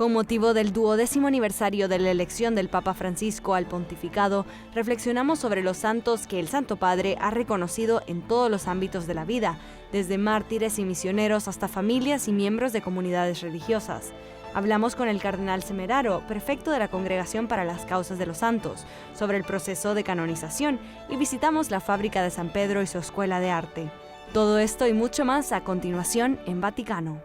Con motivo del duodécimo aniversario de la elección del Papa Francisco al pontificado, reflexionamos sobre los santos que el Santo Padre ha reconocido en todos los ámbitos de la vida, desde mártires y misioneros hasta familias y miembros de comunidades religiosas. Hablamos con el cardenal Semeraro, prefecto de la Congregación para las Causas de los Santos, sobre el proceso de canonización y visitamos la fábrica de San Pedro y su escuela de arte. Todo esto y mucho más a continuación en Vaticano.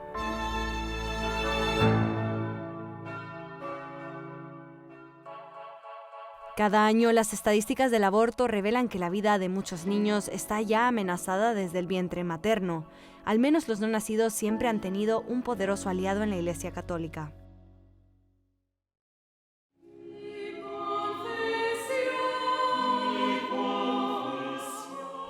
Cada año las estadísticas del aborto revelan que la vida de muchos niños está ya amenazada desde el vientre materno. Al menos los no nacidos siempre han tenido un poderoso aliado en la Iglesia Católica.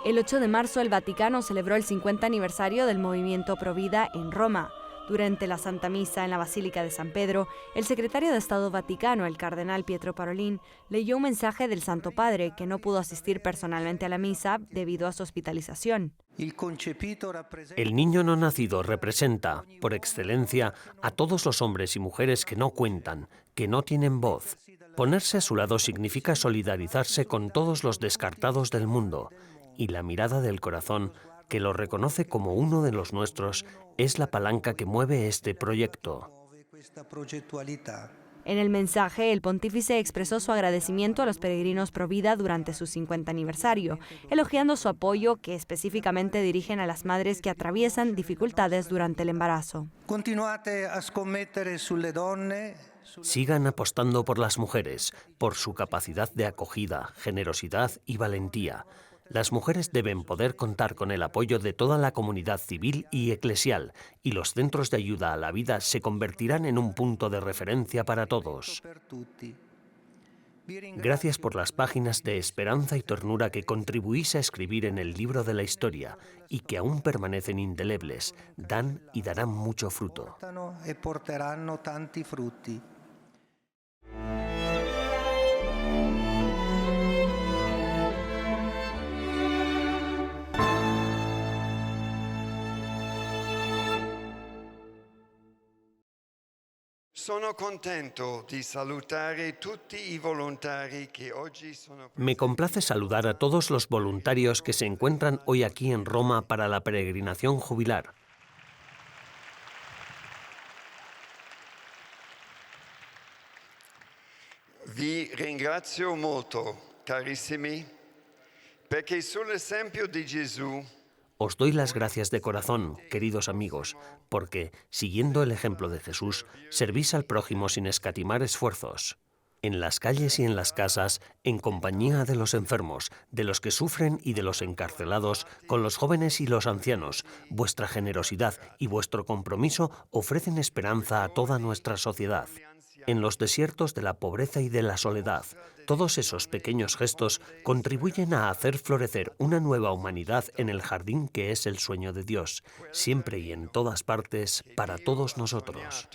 El 8 de marzo el Vaticano celebró el 50 aniversario del movimiento Provida en Roma. Durante la Santa Misa en la Basílica de San Pedro, el secretario de Estado Vaticano, el cardenal Pietro Parolin, leyó un mensaje del Santo Padre, que no pudo asistir personalmente a la misa debido a su hospitalización. El niño no nacido representa, por excelencia, a todos los hombres y mujeres que no cuentan, que no tienen voz. Ponerse a su lado significa solidarizarse con todos los descartados del mundo, y la mirada del corazón, que lo reconoce como uno de los nuestros, es la palanca que mueve este proyecto. En el mensaje, el pontífice expresó su agradecimiento a los peregrinos Provida durante su 50 aniversario, elogiando su apoyo que específicamente dirigen a las madres que atraviesan dificultades durante el embarazo. Sigan apostando por las mujeres, por su capacidad de acogida, generosidad y valentía. Las mujeres deben poder contar con el apoyo de toda la comunidad civil y eclesial, y los centros de ayuda a la vida se convertirán en un punto de referencia para todos. Gracias por las páginas de esperanza y ternura que contribuís a escribir en el libro de la historia y que aún permanecen indelebles, dan y darán mucho fruto. Me complace saludar a todos los voluntarios que se encuentran hoy aquí en Roma para la peregrinación jubilar. Vi ringrazio molto, carissimi, perché sull'esempio di Gesù. Os doy las gracias de corazón, queridos amigos, porque, siguiendo el ejemplo de Jesús, servís al prójimo sin escatimar esfuerzos. En las calles y en las casas, en compañía de los enfermos, de los que sufren y de los encarcelados, con los jóvenes y los ancianos, vuestra generosidad y vuestro compromiso ofrecen esperanza a toda nuestra sociedad. En los desiertos de la pobreza y de la soledad, todos esos pequeños gestos contribuyen a hacer florecer una nueva humanidad en el jardín que es el sueño de Dios, siempre y en todas partes, para todos nosotros.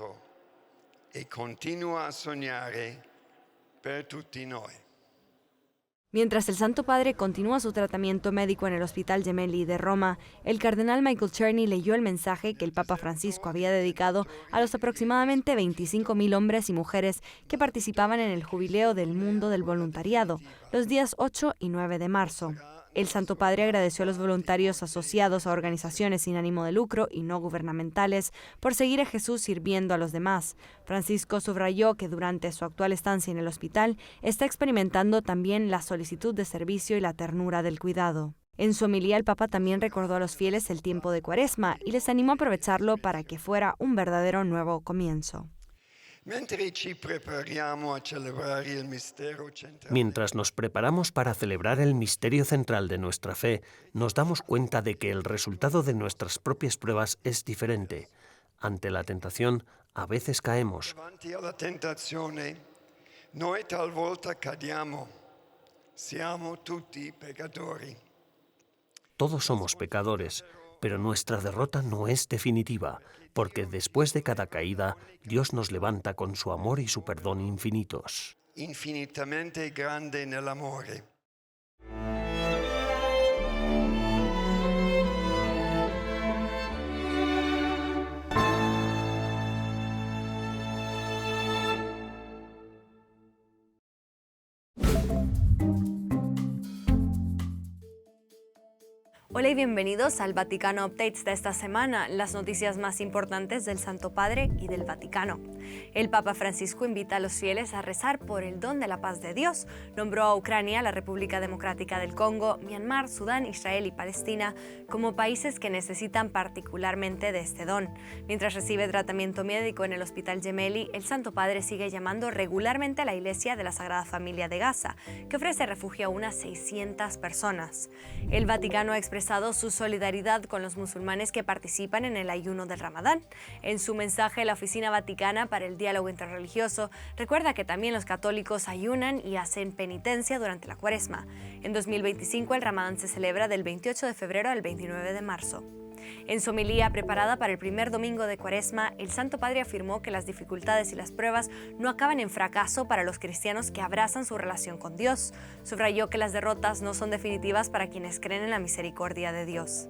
Mientras el Santo Padre continúa su tratamiento médico en el Hospital Gemelli de Roma, el cardenal Michael Czerny leyó el mensaje que el Papa Francisco había dedicado a los aproximadamente 25.000 hombres y mujeres que participaban en el Jubileo del Mundo del Voluntariado, los días 8 y 9 de marzo. El Santo Padre agradeció a los voluntarios asociados a organizaciones sin ánimo de lucro y no gubernamentales por seguir a Jesús sirviendo a los demás. Francisco subrayó que durante su actual estancia en el hospital está experimentando también la solicitud de servicio y la ternura del cuidado. En su homilía, el Papa también recordó a los fieles el tiempo de Cuaresma y les animó a aprovecharlo para que fuera un verdadero nuevo comienzo. Mientras nos preparamos para celebrar el misterio central de nuestra fe, nos damos cuenta de que el resultado de nuestras propias pruebas es diferente. Ante la tentación, a veces caemos. Todos somos pecadores, pero nuestra derrota no es definitiva, porque después de cada caída, Dios nos levanta con su amor y su perdón infinitos. Infinitamente grande nell'amore. Hola y bienvenidos al Vaticano Updates de esta semana, las noticias más importantes del Santo Padre y del Vaticano. El Papa Francisco invita a los fieles a rezar por el don de la paz de Dios. Nombró a Ucrania, la República Democrática del Congo, Myanmar, Sudán, Israel y Palestina como países que necesitan particularmente de este don. Mientras recibe tratamiento médico en el Hospital Gemelli, el Santo Padre sigue llamando regularmente a la Iglesia de la Sagrada Familia de Gaza, que ofrece refugio a unas 600 personas. El Vaticano ha expresado su solidaridad con los musulmanes que participan en el ayuno del Ramadán. En su mensaje, la Oficina Vaticana para el Diálogo Interreligioso recuerda que también los católicos ayunan y hacen penitencia durante la Cuaresma. En 2025, el Ramadán se celebra del 28 de febrero al 29 de marzo. En su homilía preparada para el primer domingo de Cuaresma, el Santo Padre afirmó que las dificultades y las pruebas no acaban en fracaso para los cristianos que abrazan su relación con Dios. Subrayó que las derrotas no son definitivas para quienes creen en la misericordia de Dios.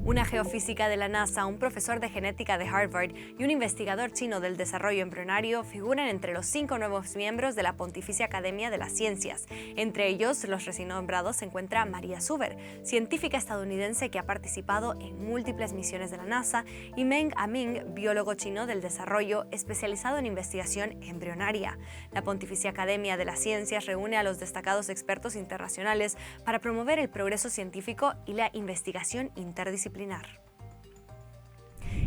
Una geofísica de la NASA, un profesor de genética de Harvard y un investigador chino del desarrollo embrionario figuran entre los 5 nuevos miembros de la Pontificia Academia de las Ciencias. Entre ellos, los recién nombrados, se encuentra María Zuber, científica estadounidense que ha participado en múltiples misiones de la NASA, y Meng Aming, biólogo chino del desarrollo especializado en investigación embrionaria. La Pontificia Academia de las Ciencias reúne a los destacados expertos internacionales para promover el progreso científico y la investigación interdisciplinar.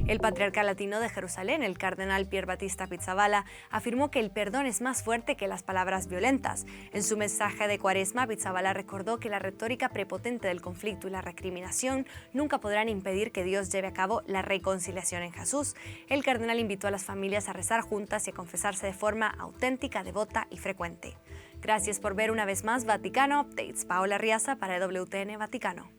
El patriarca latino de Jerusalén, el cardenal Pier Battista Pizzaballa, afirmó que el perdón es más fuerte que las palabras violentas. En su mensaje de Cuaresma, Pizzaballa recordó que la retórica prepotente del conflicto y la recriminación nunca podrán impedir que Dios lleve a cabo la reconciliación en Jesús. El cardenal invitó a las familias a rezar juntas y a confesarse de forma auténtica, devota y frecuente. Gracias por ver una vez más Vaticano Updates. Paola Riaza para EWTN Vaticano.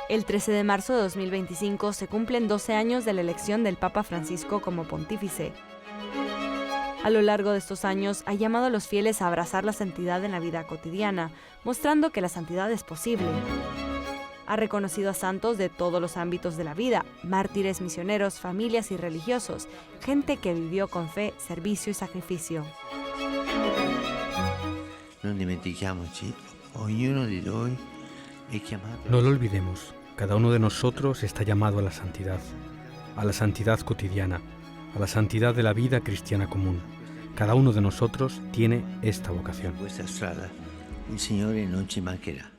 El 13 de marzo de 2025 se cumplen 12 años de la elección del Papa Francisco como pontífice. A lo largo de estos años ha llamado a los fieles a abrazar la santidad en la vida cotidiana, mostrando que la santidad es posible. Ha reconocido a santos de todos los ámbitos de la vida, mártires, misioneros, familias y religiosos, gente que vivió con fe, servicio y sacrificio. No lo olvidemos, cada uno de nosotros está llamado a la santidad cotidiana, a la santidad de la vida cristiana común. Cada uno de nosotros tiene esta vocación. Il Signore non ci mancherà.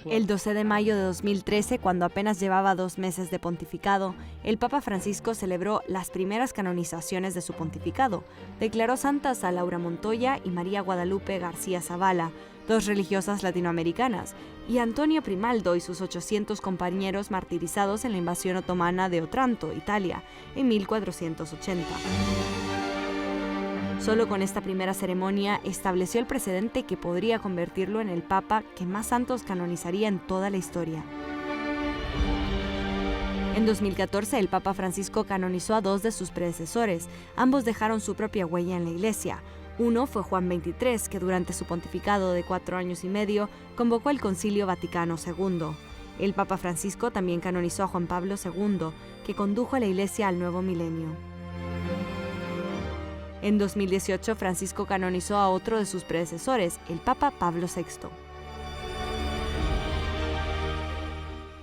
El 12 de mayo de 2013, cuando apenas llevaba 2 meses de pontificado, el Papa Francisco celebró las primeras canonizaciones de su pontificado. Declaró santas a Laura Montoya y María Guadalupe García Zavala, 2 religiosas latinoamericanas, y Antonio Primaldo y sus 800 compañeros martirizados en la invasión otomana de Otranto, Italia, en 1480. Solo con esta primera ceremonia estableció el precedente que podría convertirlo en el papa que más santos canonizaría en toda la historia. En 2014, el Papa Francisco canonizó a 2 de sus predecesores. Ambos dejaron su propia huella en la Iglesia. Uno fue Juan XXIII, que durante su pontificado de 4 años y medio convocó el Concilio Vaticano II. El Papa Francisco también canonizó a Juan Pablo II, que condujo a la Iglesia al nuevo milenio. En 2018, Francisco canonizó a otro de sus predecesores, el Papa Pablo VI.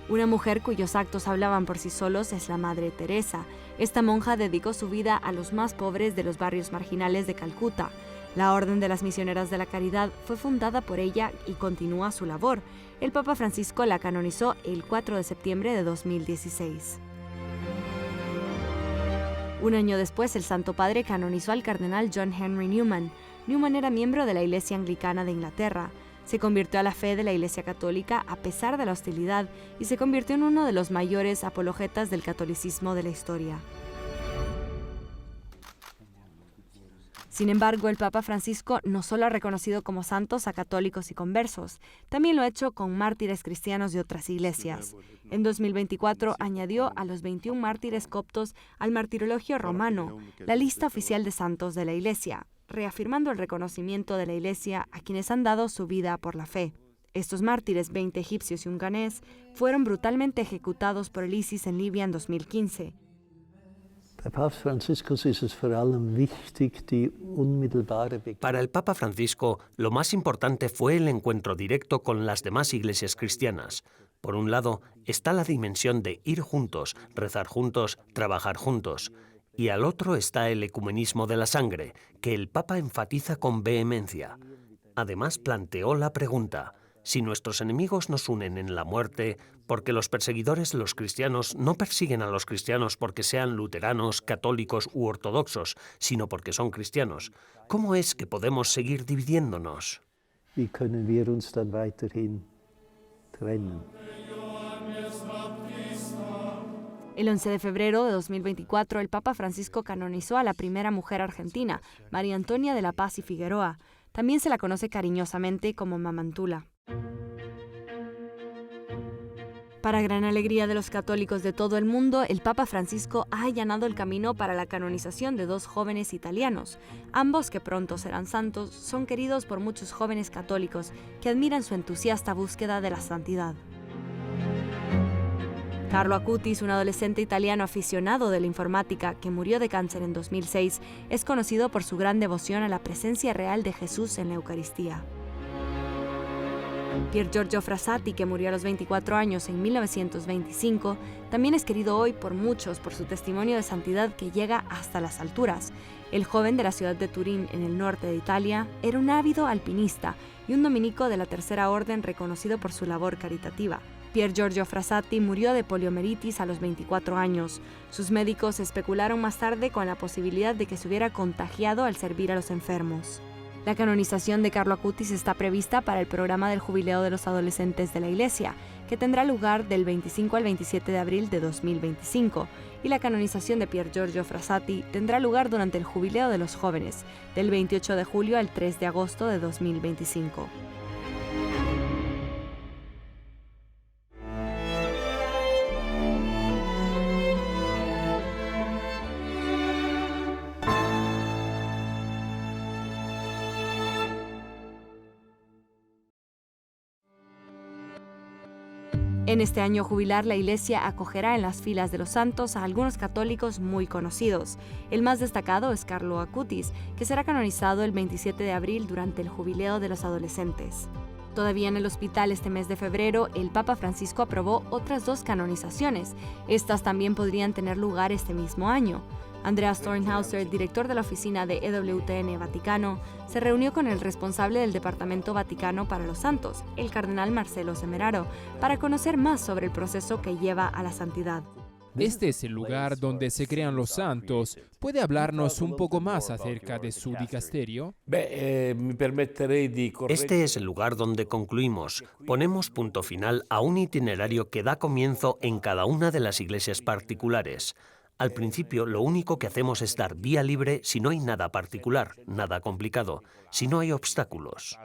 Una mujer cuyos actos hablaban por sí solos es la Madre Teresa. Esta monja dedicó su vida a los más pobres de los barrios marginales de Calcuta. La Orden de las Misioneras de la Caridad fue fundada por ella y continúa su labor. El Papa Francisco la canonizó el 4 de septiembre de 2016. Un año después, el Santo Padre canonizó al cardenal John Henry Newman. Newman era miembro de la Iglesia Anglicana de Inglaterra. Se convirtió a la fe de la Iglesia Católica a pesar de la hostilidad y se convirtió en uno de los mayores apologetas del catolicismo de la historia. Sin embargo, el Papa Francisco no solo ha reconocido como santos a católicos y conversos, también lo ha hecho con mártires cristianos de otras iglesias. En 2024 añadió a los 21 mártires coptos al Martirologio Romano, la lista oficial de santos de la Iglesia, reafirmando el reconocimiento de la Iglesia a quienes han dado su vida por la fe. Estos mártires, 20 egipcios y un ganés, fueron brutalmente ejecutados por el ISIS en Libia en 2015. Para el Papa Francisco, lo más importante fue el encuentro directo con las demás iglesias cristianas. Por un lado, está la dimensión de ir juntos, rezar juntos, trabajar juntos. Y al otro está el ecumenismo de la sangre, que el Papa enfatiza con vehemencia. Además, planteó la pregunta: si nuestros enemigos nos unen en la muerte, porque los perseguidores de los cristianos no persiguen a los cristianos porque sean luteranos, católicos u ortodoxos, sino porque son cristianos, ¿cómo es que podemos seguir dividiéndonos? El 11 de febrero de 2024, el Papa Francisco canonizó a la primera mujer argentina, María Antonia de la Paz y Figueroa. También se la conoce cariñosamente como Mamantula. Para gran alegría de los católicos de todo el mundo, el Papa Francisco ha allanado el camino para la canonización de 2 jóvenes italianos. Ambos, que pronto serán santos, son queridos por muchos jóvenes católicos que admiran su entusiasta búsqueda de la santidad. Carlo Acutis, un adolescente italiano aficionado de la informática que murió de cáncer en 2006, es conocido por su gran devoción a la presencia real de Jesús en la Eucaristía. Pier Giorgio Frassati, que murió a los 24 años en 1925, también es querido hoy por muchos por su testimonio de santidad que llega hasta las alturas. El joven de la ciudad de Turín, en el norte de Italia, era un ávido alpinista y un dominico de la Tercera Orden reconocido por su labor caritativa. Pier Giorgio Frassati murió de poliomielitis a los 24 años. Sus médicos especularon más tarde con la posibilidad de que se hubiera contagiado al servir a los enfermos. La canonización de Carlo Acutis está prevista para el programa del Jubileo de los Adolescentes de la Iglesia, que tendrá lugar del 25 al 27 de abril de 2025, y la canonización de Pier Giorgio Frassati tendrá lugar durante el Jubileo de los Jóvenes, del 28 de julio al 3 de agosto de 2025. En este año jubilar, la Iglesia acogerá en las filas de los santos a algunos católicos muy conocidos. El más destacado es Carlo Acutis, que será canonizado el 27 de abril durante el Jubileo de los Adolescentes. Todavía en el hospital este mes de febrero, el Papa Francisco aprobó otras 2 canonizaciones. Estas también podrían tener lugar este mismo año. Andreas Thornhauser, director de la oficina de EWTN Vaticano, se reunió con el responsable del Departamento Vaticano para los Santos, el cardenal Marcelo Semeraro, para conocer más sobre el proceso que lleva a la santidad. Este es el lugar donde se crean los santos. ¿Puede hablarnos un poco más acerca de su dicasterio? Este es el lugar donde concluimos. Ponemos punto final a un itinerario que da comienzo en cada una de las iglesias particulares. Al principio, lo único que hacemos es dar vía libre si no hay nada particular, nada complicado, si no hay obstáculos.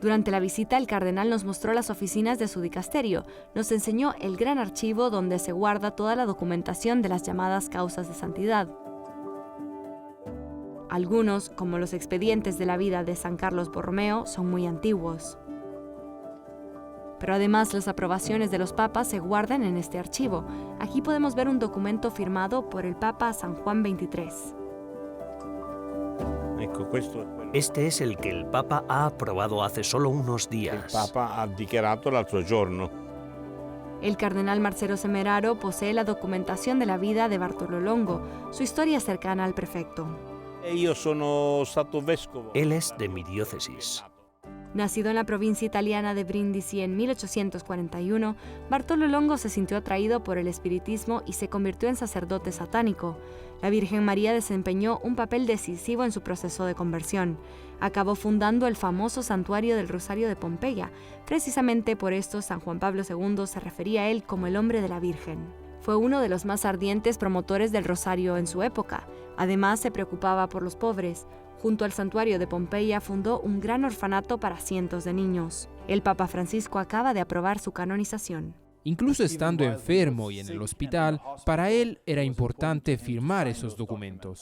Durante la visita, el cardenal nos mostró las oficinas de su dicasterio. Nos enseñó el gran archivo donde se guarda toda la documentación de las llamadas causas de santidad. Algunos, como los expedientes de la vida de San Carlos Borromeo, son muy antiguos. Pero además las aprobaciones de los papas se guardan en este archivo. Aquí podemos ver un documento firmado por el Papa San Juan XXIII. Este es el que el Papa ha aprobado hace solo unos días. El Papa ha dichiarato l'altro giorno. El cardenal Marcelo Semeraro posee la documentación de la vida de Bartolo Longo, su historia cercana al prefecto. Él es de mi diócesis. Nacido en la provincia italiana de Brindisi en 1841, Bartolo Longo se sintió atraído por el espiritismo y se convirtió en sacerdote satánico. La Virgen María desempeñó un papel decisivo en su proceso de conversión. Acabó fundando el famoso santuario del Rosario de Pompeya. Precisamente por esto San Juan Pablo II se refería a él como el hombre de la Virgen. Fue uno de los más ardientes promotores del rosario en su época. Además, se preocupaba por los pobres. Junto al santuario de Pompeya fundó un gran orfanato para cientos de niños. El Papa Francisco acaba de aprobar su canonización. Incluso estando enfermo y en el hospital, para él era importante firmar esos documentos.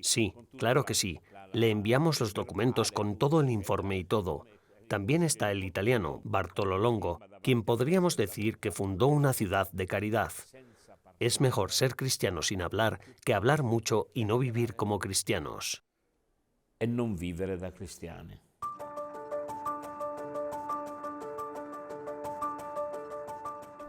Sí, claro que sí. Le enviamos los documentos con todo el informe y todo. También está el italiano, Bartolo Longo, quien podríamos decir que fundó una ciudad de caridad. Es mejor ser cristiano sin hablar que hablar mucho y no vivir como cristianos. E non vivere da cristiani.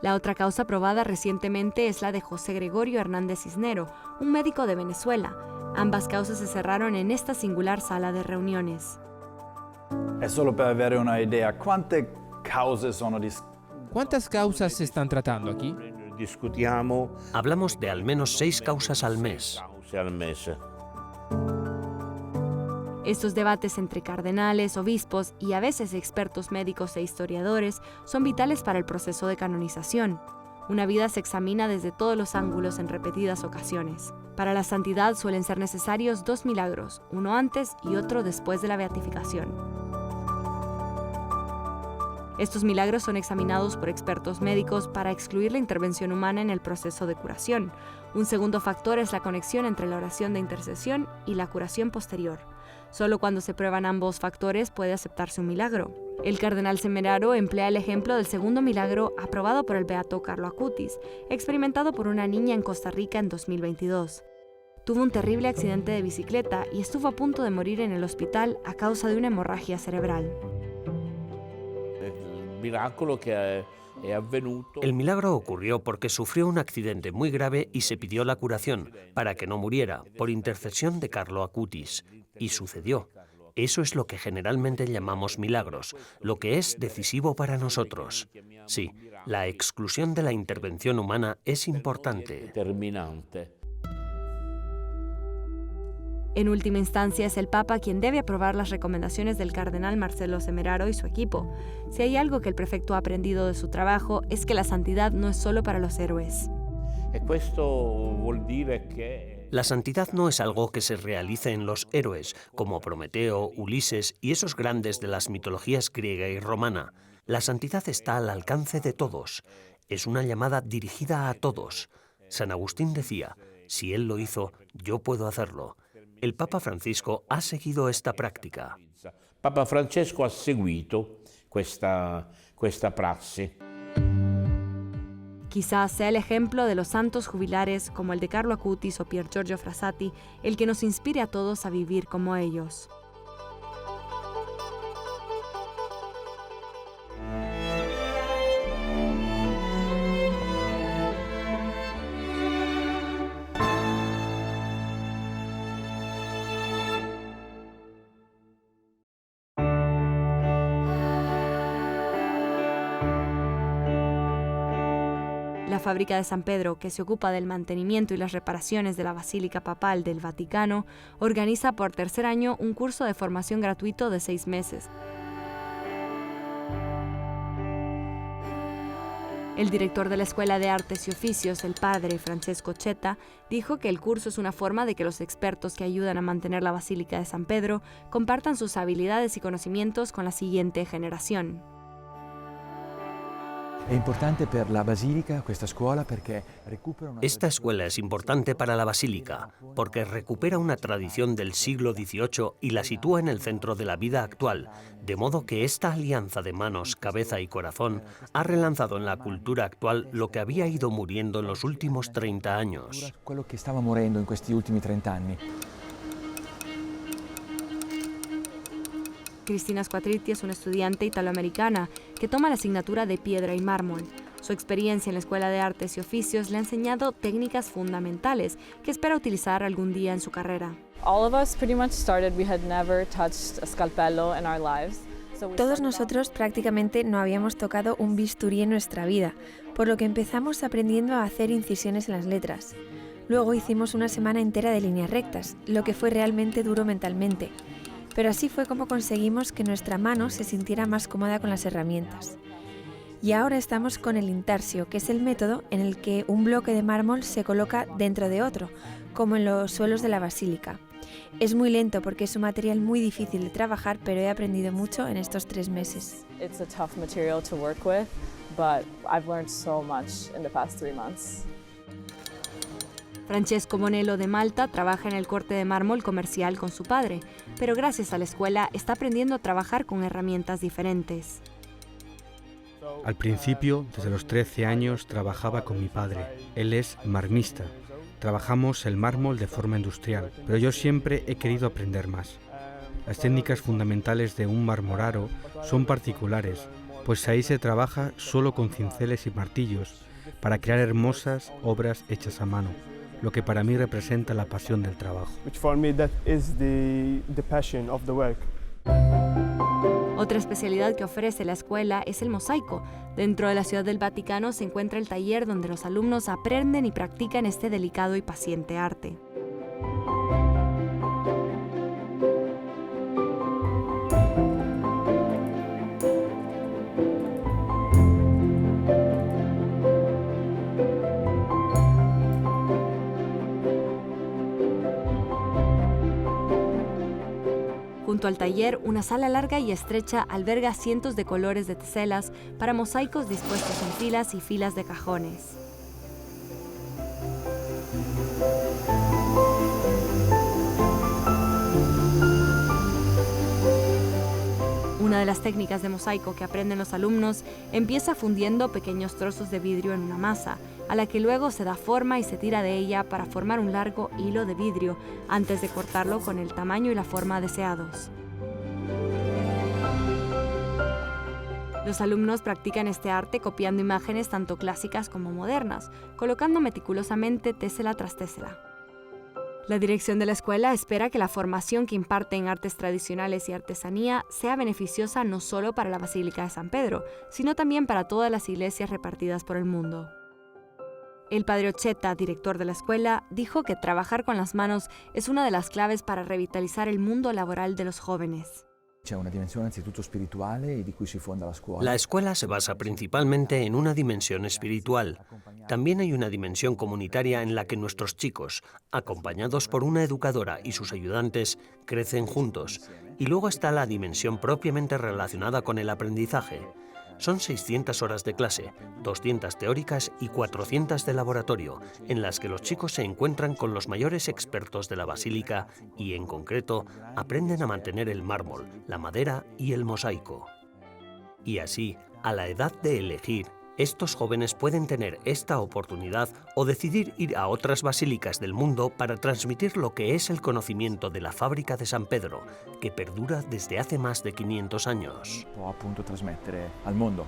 La otra causa aprobada recientemente es la de José Gregorio Hernández Cisnero, un médico de Venezuela. Ambas causas se cerraron en esta singular sala de reuniones. È solo per avere una idea, ¿cuántas ¿Cuántas causas se están tratando aquí? Discutiamo Hablamos de al menos 6 causas al mes. cause al mese. Estos debates entre cardenales, obispos y a veces expertos médicos e historiadores son vitales para el proceso de canonización. Una vida se examina desde todos los ángulos en repetidas ocasiones. Para la santidad suelen ser necesarios 2 milagros, uno antes y otro después de la beatificación. Estos milagros son examinados por expertos médicos para excluir la intervención humana en el proceso de curación. Un segundo factor es la conexión entre la oración de intercesión y la curación posterior. Solo cuando se prueban ambos factores puede aceptarse un milagro. El cardenal Semeraro emplea el ejemplo del segundo milagro aprobado por el beato Carlo Acutis, experimentado por una niña en Costa Rica en 2022. Tuvo un terrible accidente de bicicleta y estuvo a punto de morir en el hospital a causa de una hemorragia cerebral. El milagro ocurrió porque sufrió un accidente muy grave y se pidió la curación para que no muriera, por intercesión de Carlo Acutis. Y sucedió. Eso es lo que generalmente llamamos milagros, lo que es decisivo para nosotros. Sí, la exclusión de la intervención humana es importante. En última instancia, es el Papa quien debe aprobar las recomendaciones del cardenal Marcelo Semeraro y su equipo. Si hay algo que el prefecto ha aprendido de su trabajo, es que la santidad no es solo para los héroes. La santidad no es algo que se realice en los héroes, como Prometeo, Ulises y esos grandes de las mitologías griega y romana. La santidad está al alcance de todos. Es una llamada dirigida a todos. San Agustín decía, si él lo hizo, yo puedo hacerlo. El Papa Francisco ha seguido esta práctica. Papa Francesco ha seguito questa prassi. Quizás sea el ejemplo de los santos jubilares como el de Carlo Acutis o Pier Giorgio Frassati el que nos inspire a todos a vivir como ellos. La Fábrica de San Pedro, que se ocupa del mantenimiento y las reparaciones de la Basílica Papal del Vaticano, organiza por tercer año un curso de formación gratuito de 6 meses. El director de la Escuela de Artes y Oficios, el padre Francesco Chetta, dijo que el curso es una forma de que los expertos que ayudan a mantener la Basílica de San Pedro compartan sus habilidades y conocimientos con la siguiente generación. Esta escuela es importante para la Basílica porque recupera una tradición del siglo XVIII y la sitúa en el centro de la vida actual, de modo que esta alianza de manos, cabeza y corazón ha relanzado en la cultura actual lo que había ido muriendo en los últimos 30 años. Cristina Squatritti es una estudiante italoamericana que toma la asignatura de piedra y mármol. Su experiencia en la Escuela de Artes y Oficios le ha enseñado técnicas fundamentales que espera utilizar algún día en su carrera. Todos nosotros prácticamente no habíamos tocado un bisturí en nuestra vida, por lo que empezamos aprendiendo a hacer incisiones en las letras. Luego hicimos una semana entera de líneas rectas, lo que fue realmente duro mentalmente. Pero así fue como conseguimos que nuestra mano se sintiera más cómoda con las herramientas. Y ahora estamos con el intarsio, que es el método en el que un bloque de mármol se coloca dentro de otro, como en los suelos de la basílica. Es muy lento porque es un material muy difícil de trabajar, pero he aprendido mucho en estos 3 meses. It's a tough material to work with, but I've learned so much in the past 3 months. Francesco Monello de Malta trabaja en el corte de mármol comercial con su padre, pero gracias a la escuela está aprendiendo a trabajar con herramientas diferentes. Al principio, desde los 13 años, trabajaba con mi padre. Él es marmista. Trabajamos el mármol de forma industrial, pero yo siempre he querido aprender más. Las técnicas fundamentales de un marmoraro son particulares, pues ahí se trabaja solo con cinceles y martillos para crear hermosas obras hechas a mano, lo que para mí representa la pasión del trabajo. Otra especialidad que ofrece la escuela es el mosaico. Dentro de la Ciudad del Vaticano se encuentra el taller donde los alumnos aprenden y practican este delicado y paciente arte. Junto al taller, una sala larga y estrecha alberga cientos de colores de teselas para mosaicos dispuestos en filas y filas de cajones. Una de las técnicas de mosaico que aprenden los alumnos empieza fundiendo pequeños trozos de vidrio en una masa, a la que luego se da forma y se tira de ella para formar un largo hilo de vidrio, antes de cortarlo con el tamaño y la forma deseados. Los alumnos practican este arte copiando imágenes tanto clásicas como modernas, colocando meticulosamente tésela tras tésela. La dirección de la escuela espera que la formación que imparte en artes tradicionales y artesanía sea beneficiosa no solo para la Basílica de San Pedro, sino también para todas las iglesias repartidas por el mundo. El padre Ocetta, director de la escuela, dijo que trabajar con las manos es una de las claves para revitalizar el mundo laboral de los jóvenes. La escuela se basa principalmente en una dimensión espiritual. También hay una dimensión comunitaria en la que nuestros chicos, acompañados por una educadora y sus ayudantes, crecen juntos. Y luego está la dimensión propiamente relacionada con el aprendizaje. Son 600 horas de clase, 200 teóricas y 400 de laboratorio, en las que los chicos se encuentran con los mayores expertos de la basílica y, en concreto, aprenden a mantener el mármol, la madera y el mosaico. Y así, a la edad de elegir, estos jóvenes pueden tener esta oportunidad o decidir ir a otras basílicas del mundo para transmitir lo que es el conocimiento de la fábrica de San Pedro, que perdura desde hace más de 500 años. Può appunto trasmettere al mondo